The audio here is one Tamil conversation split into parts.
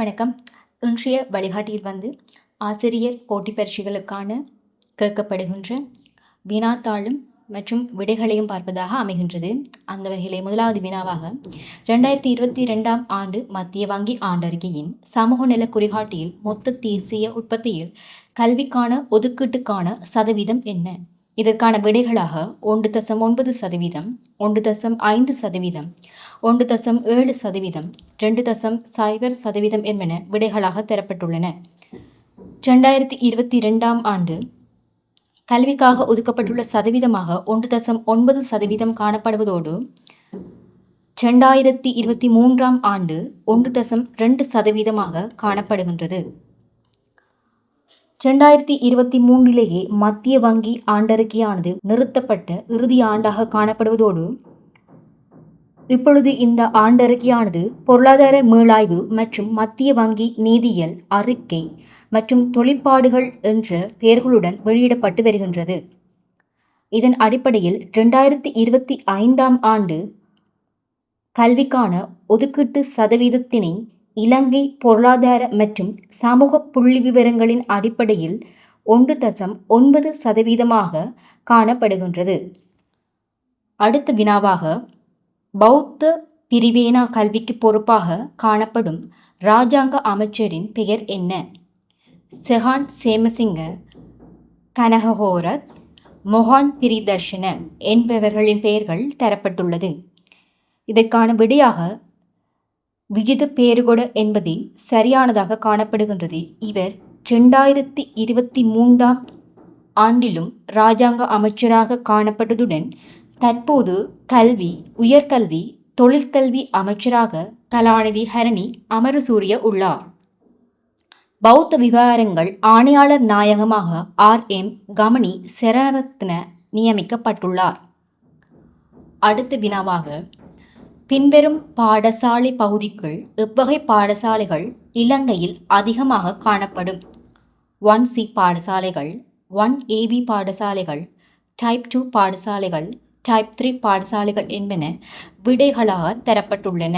வணக்கம். இன்றைய வழிகாட்டியில் ஆசிரியர் போட்டி பரீட்சைகளுக்கான கேட்கப்படுகின்ற வினாத்தாளும் மற்றும் விடைகளையும் பார்ப்பதாக அமைகின்றது. அந்த வகையிலே முதலாவது வினாவாக 2022ஆம் ஆண்டு மத்திய வங்கி ஆண்டறிக்கையின் சமூக நல குறிகாட்டியில் மொத்த தேசிய உற்பத்தியில் கல்விக்கான ஒதுக்கீட்டுக்கான சதவீதம் என்ன? இதற்கான விடைகளாக 1.9%, 1.5%, 1.7%, 2.0% என்பன விடைகளாக தரப்பட்டுள்ளன. 2022ஆம் ஆண்டு கல்விக்காக ஒதுக்கப்பட்டுள்ள சதவீதமாக 1.9% காணப்படுவதோடு 2023ஆம் ஆண்டு 1.2% காணப்படுகின்றது. 2023லேயே மத்திய வங்கி ஆண்டறிக்கையானது நிறுத்தப்பட்ட இறுதி ஆண்டாக காணப்படுவதோடு இப்பொழுது இந்த ஆண்டறிக்கையானது பொருளாதார மீளாய்வு மற்றும் மத்திய வங்கி நீதியியல் அறிக்கை மற்றும் தொழிற்பாடுகள் என்ற பெயர்களுடன் வெளியிடப்பட்டு வருகின்றது. இதன் அடிப்படையில் 2025ஆம் ஆண்டு கல்விக்கான ஒதுக்கீட்டு சதவீதத்தினை இலங்கை பொருளாதார மற்றும் சமூக புள்ளி விவரங்களின் அடிப்படையில் 1.9% காணப்படுகின்றது. அடுத்த வினாவாக பௌத்த பிரிவேனா கல்விக்கு பொறுப்பாக காணப்படும் இராஜாங்க அமைச்சரின் பெயர் என்ன? செஹான் சேமசிங்க, கனகஹோரத், மொஹான் பிரிதர்ஷன என்பவர்களின் பெயர்கள் தரப்பட்டுள்ளது. இதற்கான விடையாக விஜித பேருகொட என்பதே சரியானதாக காணப்படுகின்றது. இவர் 2023ஆம் ஆண்டிலும் இராஜாங்க அமைச்சராக காணப்பட்டதுடன் தற்போது கல்வி, உயர்கல்வி, தொழிற்கல்வி அமைச்சராக கலாநிதி ஹரணி அமரசூரிய உள்ளார். பௌத்த விவகாரங்கள் ஆணையாளர் நாயகமாக RM கமனி செரரத்ன நியமிக்கப்பட்டுள்ளார். அடுத்த வினாவாக பின்வரும் பாடசாலை பகுதிக்குள் எவ்வகை பாடசாலைகள் இலங்கையில் அதிகமாக காணப்படும்? 1C பாடசாலைகள், 1AB பாடசாலைகள், டைப் 2 பாடசாலைகள், டைப் 3 பாடசாலைகள் என்பன விடைகளாக தரப்பட்டுள்ளன.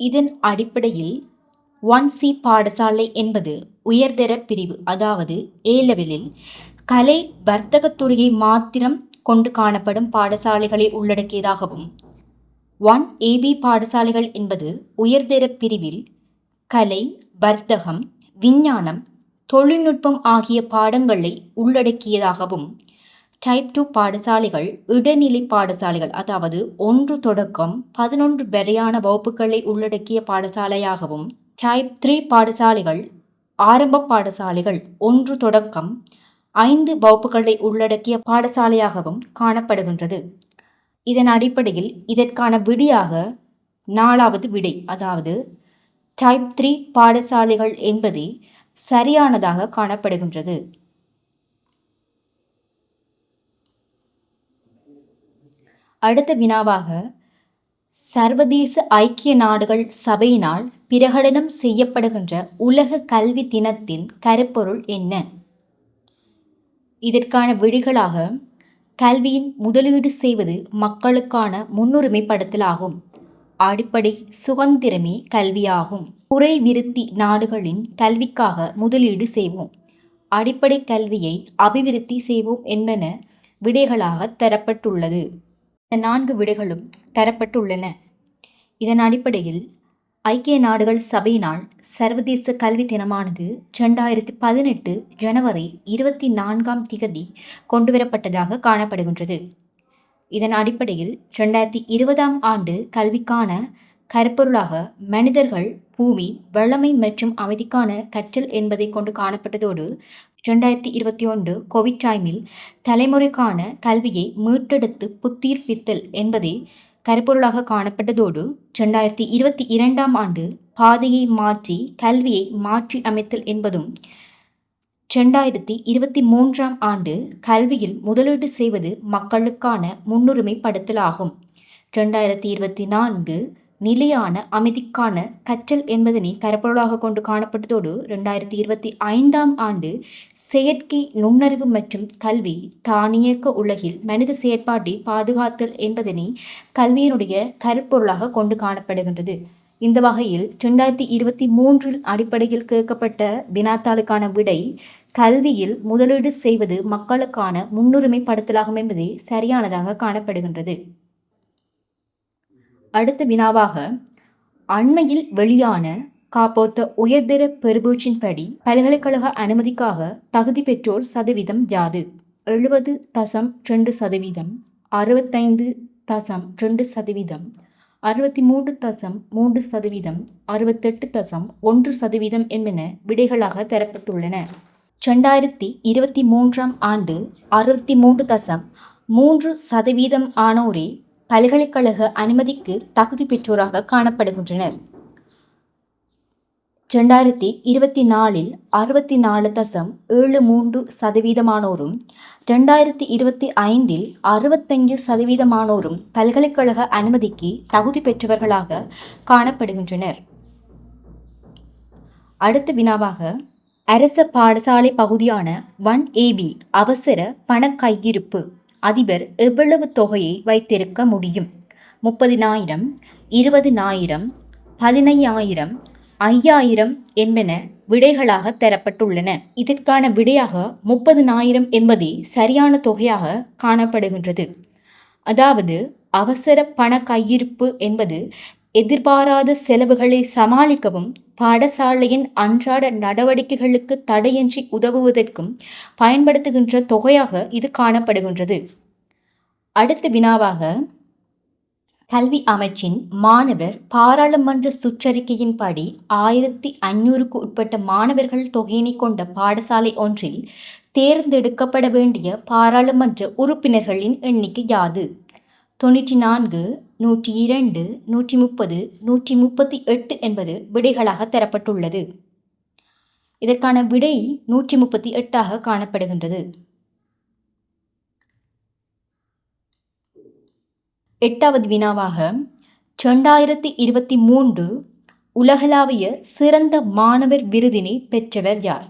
இதன் அடிப்படையில் 1C பாடசாலை என்பது உயர்தர பிரிவு, அதாவது A லெவலில் கலை வர்த்தகத்துறையை மாத்திரம் கொண்டு காணப்படும் பாடசாலைகளை உள்ளடக்கியதாகவும் 1AB பாடசாலைகள் என்பது உயர்தர பிரிவில் கலை, வர்த்தகம், விஞ்ஞானம், தொழில்நுட்பம் ஆகிய பாடங்களை உள்ளடக்கியதாகவும், டைப் 2 பாடசாலைகள் இடைநிலை பாடசாலைகள், அதாவது 1 தொடக்கம் 11 வரையான வகுப்புகளை உள்ளடக்கிய பாடசாலையாகவும், டைப் 3 பாடசாலைகள் ஆரம்ப பாடசாலைகள் 1 தொடக்கம் 5 வகுப்புகளை உள்ளடக்கிய பாடசாலையாகவும் காணப்படுகின்றது. இதன் அடிப்படையில் இதற்கான விடையாக 4வது விடை, அதாவது டைப் 3 பாடசாலைகள் என்பதே சரியானதாக காணப்படுகின்றது. அடுத்த வினாவாக சர்வதேச ஐக்கிய நாடுகள் சபையினால் பிரகடனம் செய்யப்படுகின்ற உலக கல்வி தினத்தின் கருப்பொருள் என்ன? இதற்கான விடைகளாக கல்வியின் முதலீடு செய்வது மக்களுக்கான முன்னுரிமைப்படுத்தலாகும். அடிப்படை சுதந்திரமே கல்வியாகும். குறைவிருத்தி நாடுகளின் கல்விக்காக முதலீடு செய்வோம். அடிப்படை கல்வியை அபிவிருத்தி செய்வோம் என்பன விடைகளாக தரப்பட்டுள்ளது. இந்த 4 விடைகளும் தரப்பட்டுள்ளன. இதன் அடிப்படையில் ஐக்கிய நாடுகள் சபையினால் சர்வதேச கல்வி தினமானது 2018 ஜனவரி 24ஆம் தேதி கொண்டுவரப்பட்டதாக காணப்படுகின்றது. இதன் அடிப்படையில் 2020ஆம் ஆண்டு கல்விக்கான கருப்பொருளாக மனிதர்கள், பூமி, வளமை மற்றும் அமைதிக்கான கற்றல் என்பதை கொண்டு காணப்பட்டதோடு 2021 கோவிட் டைமில் தலைமுறைக்கான கல்வியை மீட்டெடுத்து புத்துயிர்ப்பித்தல் என்பதே கருப்பொருளாக காணப்பட்டதோடு 2022ஆம் ஆண்டு பாதையை மாற்றி கல்வியை மாற்றி அமைத்தல் என்பதும் 2023ஆம் ஆண்டு கல்வியில் முதலீடு செய்வது மக்களுக்கான முன்னுரிமைப்படுத்தலாகும். 2024 நிலையான அமைதிக்கான கற்றல் என்பதனை கருப்பொருளாக கொண்டு காணப்பட்டதோடு 2025ஆம் ஆண்டு செயற்கை நுண்ணறிவு மற்றும் கல்வி தானியக்க உலகில் மனித செயற்பாட்டை பாதுகாத்தல் என்பதனை கல்வியினுடைய கருப்பொருளாக கொண்டு காணப்படுகின்றது. இந்த வகையில் 2023 அடிப்படையில் கேட்கப்பட்ட வினாத்தாளுக்கான விடை கல்வியில் முதலீடு செய்வது மக்களுக்கான முன்னுரிமைப்படுத்தலாகும் என்பதே சரியானதாக காணப்படுகின்றது. அடுத்த வினாவாக அண்மையில் வெளியான காப்போத்த உயர்தர பெறுபேற்றின்படி பல்கலைக்கழக அனுமதிக்காக தகுதி பெற்றோர் சதவீதம் யாது? 70.2%, 65.2%, 63.3%, 68.1% என்பன விடைகளாக தரப்பட்டுள்ளன. 2023 ஆண்டு 63.3% ஆனோரே பல்கலைக்கழக அனுமதிக்கு தகுதி பெற்றோராக காணப்படுகின்றனர். 2024 64.73% 2025 65% பல்கலைக்கழக அனுமதிக்கு தகுதி பெற்றவர்களாக காணப்படுகின்றனர். அடுத்த வினாவாக அரச பாடசாலை பகுதியான 1AB அவசர பண கையிருப்பு அதிபர் எவ்வளவு தொகையை வைத்திருக்க முடியும்? 30,000, 20,000, 15,000, 5,000 என்பன விடைகளாக தரப்பட்டுள்ளன. இதற்கான விடையாக 30,000 என்பதே சரியான தொகையாக காணப்படுகின்றது. அதாவது அவசர பண கையிருப்பு என்பது எதிர்பாராத செலவுகளை சமாளிக்கவும் பாடசாலையின் அன்றாட நடவடிக்கைகளுக்கு தடையின்றி உதவுவதற்கும் பயன்படுத்துகின்ற தொகையாக இது காணப்படுகின்றது. அடுத்த வினாவாக கல்வி அமைச்சின் மாணவர் பாராளுமன்ற சுற்றறிக்கையின்படி 1500க்கு உட்பட்ட மாணவர்கள் தொகையினை கொண்ட பாடசாலை ஒன்றில் தேர்ந்தெடுக்கப்பட வேண்டிய பாராளுமன்ற உறுப்பினர்களின் எண்ணிக்கை யாது? 94, 102, 130, 138 என்பது விடைகளாக தரப்பட்டுள்ளது. இதற்கான விடை 138 காணப்படுகின்றது. 8வது வினாவாக 2023 உலகளாவிய சிறந்த மாணவர் விருதினை பெற்றவர் யார்?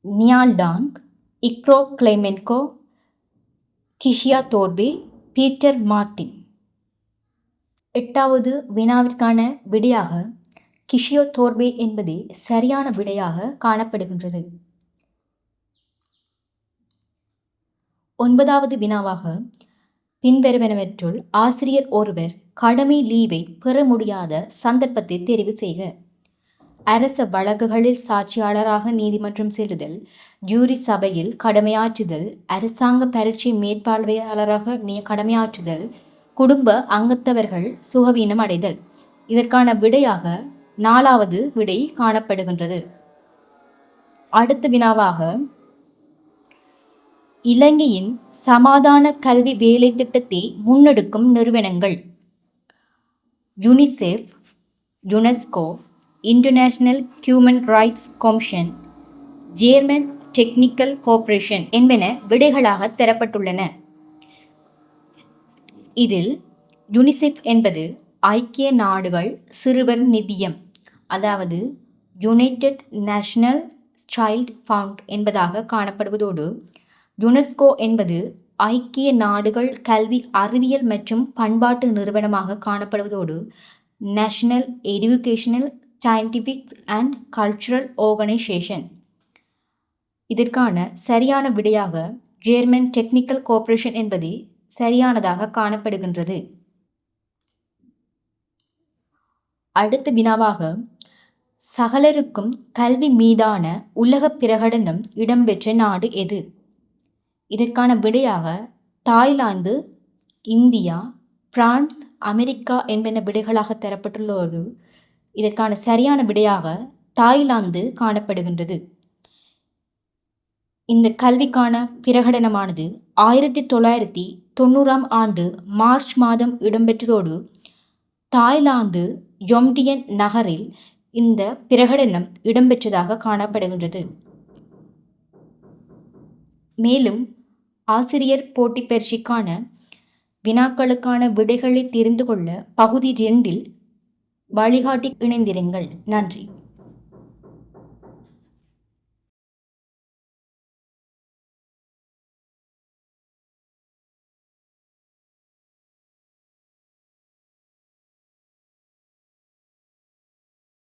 நியால்டாங், இக்ரோ கிளைமென்கோ, கிஷியா தோர்பே, பீட்டர் மார்டின். 8வது வினாவிற்கான விடையாக கிஷியோ தோர்பே என்பதே சரியான விடையாக காணப்படுகின்றது. 9வது வினாவாக பின்வருவனவற்றுள் ஆசிரியர் ஒருவர் கடமை லீவை பெற முடியாத சந்தர்ப்பத்தை தெரிவு செய்க. அரச வழக்குகளில் சாட்சியாளராக நீதிமன்றம் செல்லுதல், ஜூரி சபையில் கடமையாற்றுதல், அரசாங்க பரீட்சை மேற்பார்வையாளராக கடமையாற்றுதல், குடும்ப அங்கத்தவர்கள் சுகவீனம் அடைதல். இதற்கான விடையாக 4வது விடை காணப்படுகின்றது. அடுத்த வினாவாக இலங்கையின் சமாதான கல்வி வேலை திட்டத்தை முன்னெடுக்கும் நிறுவனங்கள். UNICEF, UNESCO, International Human Rights Commission, German Technical Corporation என்பன விடைகளாக தரப்பட்டுள்ளன. இதில் யுனிசெஃப் என்பது ஐக்கிய நாடுகள் சிறுவர் நிதியம், அதாவது யுனைடெட் நேஷனல் சைல்ட் ஃபண்ட் என்பதாக காணப்படுவதோடு, யுனெஸ்கோ என்பது ஐக்கிய நாடுகள் கல்வி அறிவியல் மற்றும் பண்பாட்டு நிறுவனமாக காணப்படுவதோடு, national educational scientific and cultural organisation. இதற்கான சரியான விடையாக ஜேர்மன் டெக்னிக்கல் கோர்ப்பரேஷன் என்பதே சரியானதாக காணப்படுகின்றது. அடுத்த வினாவாக சகலருக்கும் கல்வி மீதான உலக பிரகடனம் இடம்பெற்ற நாடு எது? இதற்கான விடையாக தாய்லாந்து, இந்தியா, பிரான்ஸ், அமெரிக்கா என்பன விடைகளாக தரப்பட்டுள்ளதோடு, இதற்கான சரியான விடையாக தாய்லாந்து காணப்படுகின்றது. இந்த கல்விக்கான பிரகடனமானது 1990 ஆண்டு மார்ச் மாதம் இடம்பெற்றதோடு, தாய்லாந்து யொம்டியன் நகரில் இந்த பிரகடனம் இடம்பெற்றதாக காணப்படுகின்றது. மேலும் ஆசிரியர் போட்டி பயிற்சிக்கான வினாக்களுக்கான விடைகளை தெரிந்து கொள்ள பகுதி 2 வழிகாட்டி இணைந்திருங்கள். நன்றி.